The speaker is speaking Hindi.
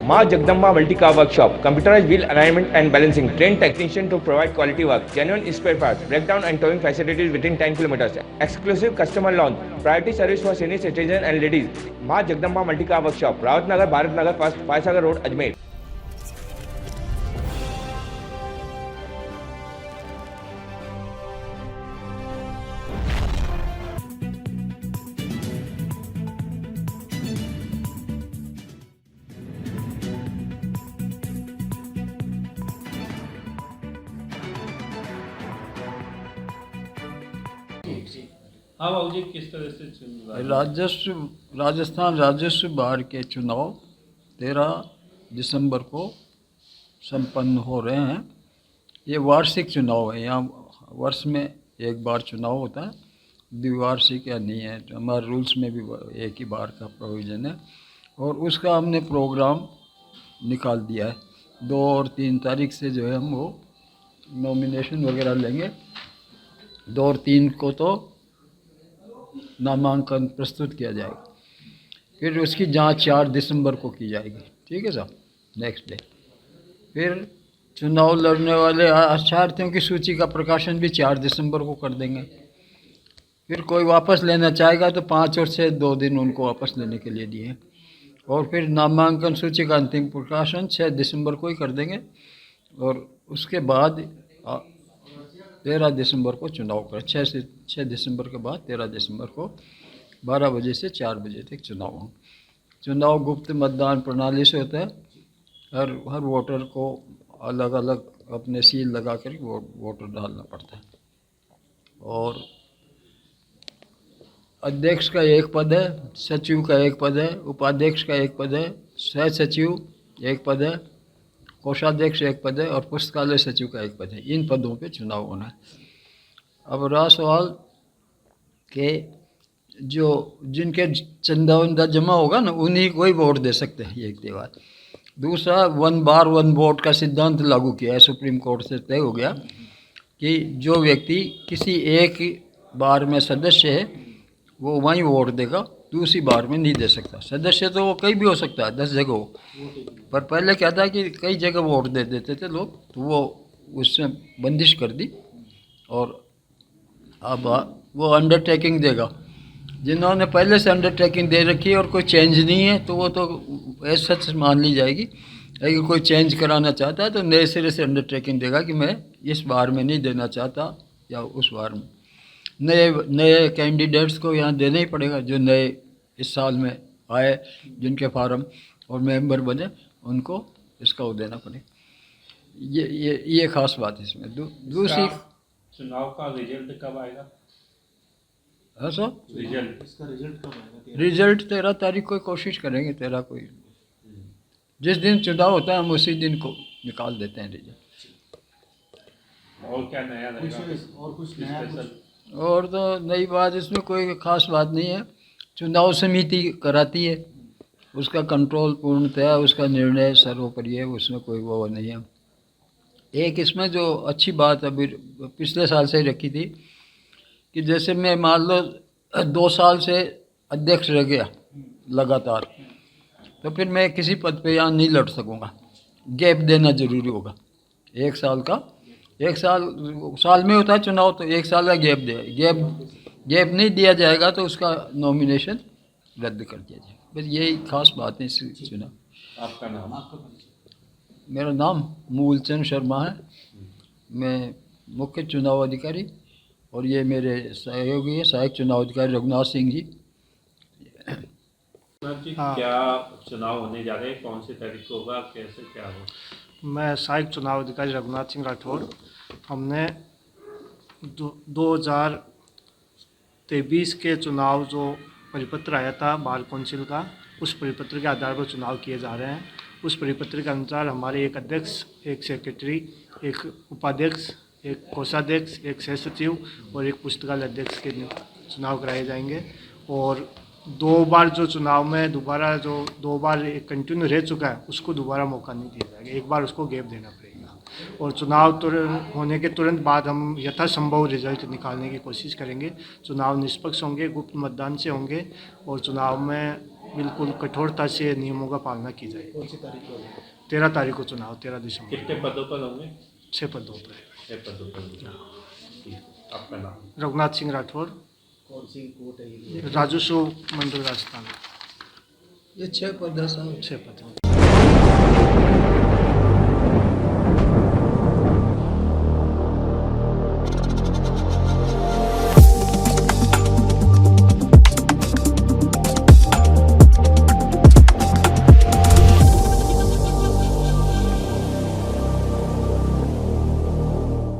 Ma Jagdamba Multi-Car Workshop, computerized wheel alignment and balancing, trained technician to provide quality work, genuine spare parts, breakdown and towing facilities within 10 kilometers, exclusive customer lounge, priority service for senior citizens and ladies. Ma Jagdamba Multi-Car Workshop, Rawat Nagar, Bharat Nagar, First, Faisagar Road, Ajmer. हाँ बाबू जी, किस तरह से चुन रहा है? राजस्थान राजस्व बोर्ड के चुनाव 13 दिसंबर को संपन्न हो रहे हैं। ये वार्षिक चुनाव है, यहाँ वर्ष में एक बार चुनाव होता है, द्विवार्षिक या नहीं है। हमारे रूल्स में भी एक ही बार का प्रोविज़न है और उसका हमने प्रोग्राम निकाल दिया है। 2 और 3 तारीख से जो है हम वो नॉमिनेशन वगैरह लेंगे। 2 और 3 को तो नामांकन प्रस्तुत किया जाएगा, फिर उसकी जांच 4 दिसंबर को की जाएगी। ठीक है साहब, नेक्स्ट डे। फिर चुनाव लड़ने वाले अभ्यर्थियों की सूची का प्रकाशन भी 4 दिसंबर को कर देंगे। फिर कोई वापस लेना चाहेगा तो 5 और 6 2 दिन उनको वापस लेने के लिए दिए। और फिर नामांकन सूची का अंतिम प्रकाशन 6 दिसंबर को ही कर देंगे और उसके बाद 13 दिसंबर को चुनाव कर 6 दिसंबर के बाद 13 दिसंबर को 12 बजे से 4 बजे तक चुनाव हो। चुनाव गुप्त मतदान प्रणाली से होता है। हर वोटर को अलग अलग अपने सील लगा कर वोटर डालना पड़ता है। और अध्यक्ष का 1 पद है, सचिव का 1 पद है, उपाध्यक्ष का 1 पद है, सह सचिव 1 पद है, कोषाध्यक्ष 1 पद है और पुस्तकालय सचिव का 1 पद है। इन पदों पे चुनाव होना है। अब रहा सवाल के जिनके चंदा जमा होगा ना, उन्हीं को ही वोट दे सकते हैं, ये एक त्यौहार। दूसरा, 1 बार 1 वोट का सिद्धांत लागू किया है। सुप्रीम कोर्ट से तय हो गया कि जो व्यक्ति किसी एक बार में सदस्य है वो वहीं वोट देगा, दूसरी बार में नहीं दे सकता। सदस्य तो वो कहीं भी हो सकता है, 10 जगह हो, पर पहले क्या था कि कई जगह वोट दे देते थे लोग, तो वो उसमें बंदिश कर दी। और अब वो अंडरटेकिंग देगा। जिन्होंने पहले से अंडरटेकिंग दे रखी है और कोई चेंज नहीं है तो वो तो ऐसा सच मान ली जाएगी। अगर कोई चेंज कराना चाहता है तो नए सिरे से अंडरटेकिंग देगा कि मैं इस बार में नहीं देना चाहता या उस बार में। नए कैंडिडेट्स को यहाँ देना ही पड़ेगा, जो नए इस साल में आए, जिनके फार्म और मेंबर बने, उनको इसका वो देना पड़ेगा। ये खास बात है इसमें। दूसरी, चुनाव का रिजल्ट कब आएगा? हाँ सर, इसका रिजल्ट कब आएगा? रिजल्ट 13 तारीख को कोशिश करेंगे। 13 को जिस दिन चुनाव होता है हम उसी दिन को निकाल देते हैं रिजल्ट। और क्या नया रहेगा? और कुछ नया? और तो नई बात इसमें कोई ख़ास बात नहीं है। चुनाव समिति कराती है, उसका कंट्रोल पूर्णतः उसका निर्णय सर्वोपरि है, उसमें कोई वो नहीं है। एक इसमें जो अच्छी बात अभी पिछले साल से ही रखी थी कि जैसे मैं मान लो 2 साल से अध्यक्ष रह गया लगातार, तो फिर मैं किसी पद पे यहाँ नहीं लड़ सकूँगा। गैप देना ज़रूरी होगा 1 साल का। 1 साल में होता है चुनाव, तो 1 साल का गैप दे। गैप नहीं दिया जाएगा तो उसका नॉमिनेशन रद्द कर दिया जाएगा। बस यही खास बात है इस चुनाव। आपका नाम? मेरा नाम मूलचंद शर्मा है। मैं मुख्य चुनाव अधिकारी और ये मेरे सहयोगी हैं सहायक चुनाव अधिकारी रघुनाथ सिंह जी। हाँ। क्या चुनाव होने जा रहे हैं? कौन सी तारीख को होगा? कैसे क्या होगा? मैं सहायक चुनाव अधिकारी रघुनाथ सिंह राठौड़। हमने 2023 के चुनाव जो परिपत्र आया था बार कौंसिल का, उस परिपत्र के आधार पर चुनाव किए जा रहे हैं। उस परिपत्र के अनुसार हमारे एक अध्यक्ष, एक सेक्रेटरी, एक उपाध्यक्ष, एक कोषाध्यक्ष, एक सह सचिव और एक पुस्तकालय अध्यक्ष के चुनाव कराए जाएंगे। और 2 बार जो चुनाव में दोबारा जो 2 बार एक कंटिन्यू रह चुका है उसको दोबारा मौका नहीं दिया जाएगा, 1 बार उसको गैप देना पड़ेगा। और चुनाव होने के तुरंत बाद हम यथासंभव रिजल्ट निकालने की कोशिश करेंगे। चुनाव निष्पक्ष होंगे, गुप्त मतदान से होंगे और चुनाव में बिल्कुल कठोरता से नियमों का पालना की जाए। 13 तारीख को चुनाव, 13 दिसंबर। कितने पदों पर होंगे? 6 पदों पर। 6 पदों पर होंगे। ठीक है। आपका नाम? रघुनाथ सिंह राठौर, राजस्व मंडल राजस्थान। ये 6 पद है साहब। 6 पद।